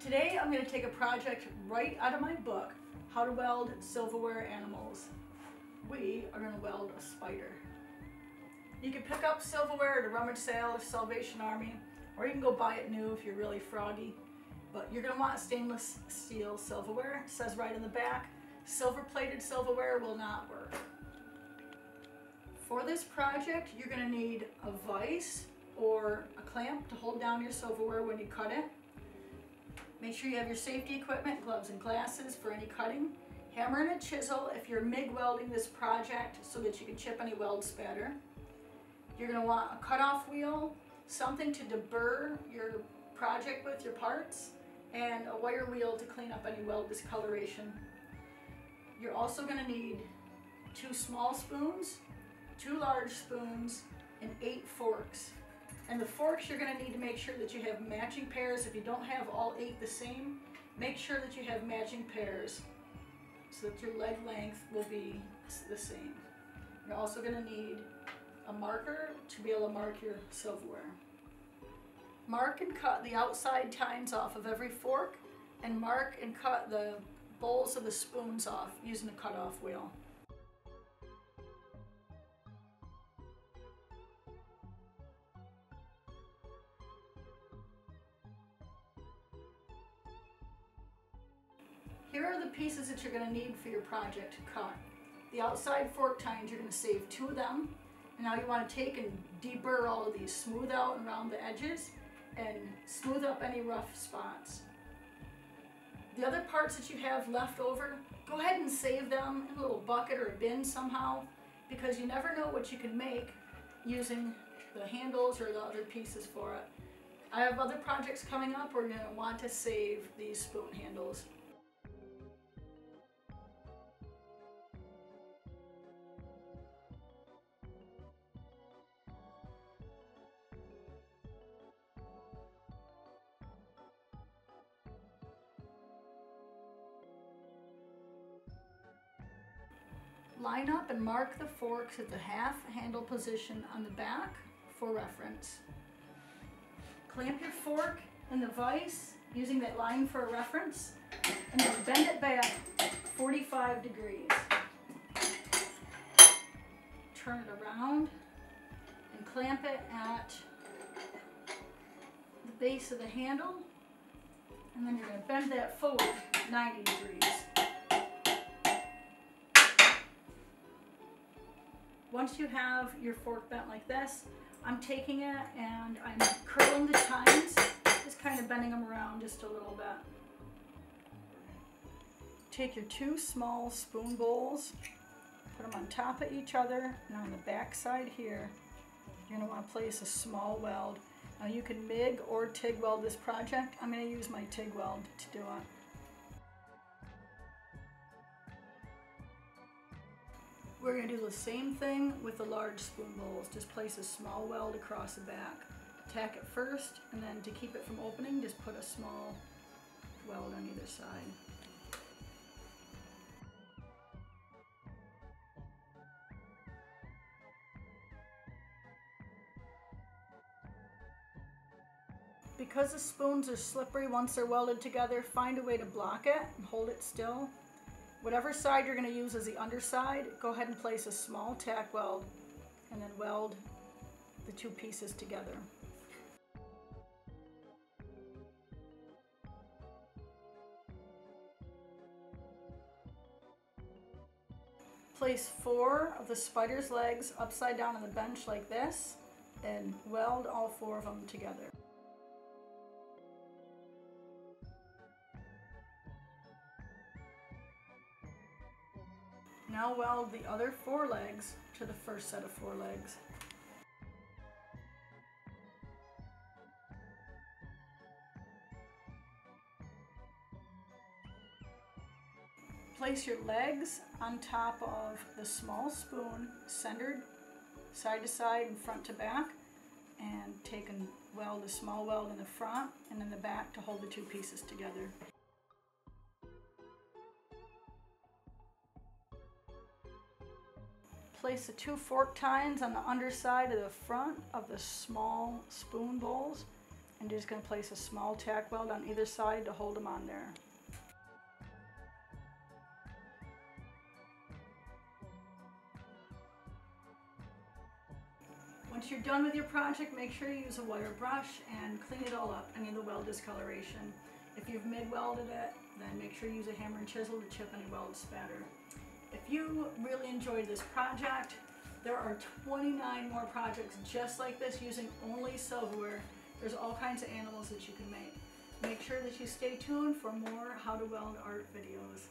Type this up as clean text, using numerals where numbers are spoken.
Today I'm going to take a project right out of my book, How to Weld Silverware Animals. We are going to weld a spider. You can pick up silverware at a rummage sale or Salvation Army, or you can go buy it new if you're really froggy. But you're going to want stainless steel silverware. It says right in the back, silver-plated silverware will not work. For this project, you're going to need a vise or a clamp to hold down your silverware when you cut it. Make sure you have your safety equipment, gloves and glasses for any cutting. Hammer and a chisel if you're MIG welding this project so that you can chip any weld spatter. You're going to want a cutoff wheel, something to deburr your project with, your parts, and a wire wheel to clean up any weld discoloration. You're also going to need 2 small spoons, 2 large spoons, and 8 forks. And the forks, you're going to need to make sure that you have matching pairs. If you don't have all 8 the same, make sure that you have matching pairs so that your leg length will be the same. You're also going to need a marker to be able to mark your silverware. Mark and cut the outside tines off of every fork, and mark and cut the bowls of the spoons off using a cutoff wheel. Here are the pieces that you're going to need for your project to cut. The outside fork tines, you're going to save 2 of them. And now you want to take and deburr all of these, smooth out and round the edges, and smooth up any rough spots. The other parts that you have left over, go ahead and save them in a little bucket or a bin somehow, because you never know what you can make using the handles or the other pieces for it. I have other projects coming up where you're going to want to save these spoon handles. Line up and mark the forks at the half handle position on the back for reference. Clamp your fork in the vise using that line for a reference, and then bend it back 45 degrees. Turn it around and clamp it at the base of the handle, and then you're going to bend that forward 90 degrees. Once you have your fork bent like this, I'm taking it and I'm curling the tines, just kind of bending them around just a little bit. Take your 2 small spoon bowls, put them on top of each other, and on the back side here, you're going to want to place a small weld. Now you can MIG or TIG weld this project. I'm going to use my TIG weld to do it. We're going to do the same thing with the large spoon bowls. Just place a small weld across the back. Tack it first, and then to keep it from opening, just put a small weld on either side. Because the spoons are slippery once they're welded together, find a way to block it and hold it still. Whatever side you're going to use as the underside, go ahead and place a small tack weld and then weld the 2 pieces together. Place 4 of the spider's legs upside down on the bench like this and weld all 4 of them together. Now weld the other 4 legs to the first set of 4 legs. Place your legs on top of the small spoon, centered side to side and front to back, and take and weld a small weld in the front and in the back to hold the 2 pieces together. Place the 2 fork tines on the underside of the front of the small spoon bowls And you're just going to place a small tack weld on either side to hold them on there. Once you're done with your project, make sure you use a wire brush and clean it all up, any of the weld discoloration. If you've MIG welded it, then make sure you use a hammer and chisel to chip any weld spatter. If you really enjoyed this project, there are 29 more projects just like this using only silverware. There's all kinds of animals that you can make. Make sure that you stay tuned for more how to weld art videos.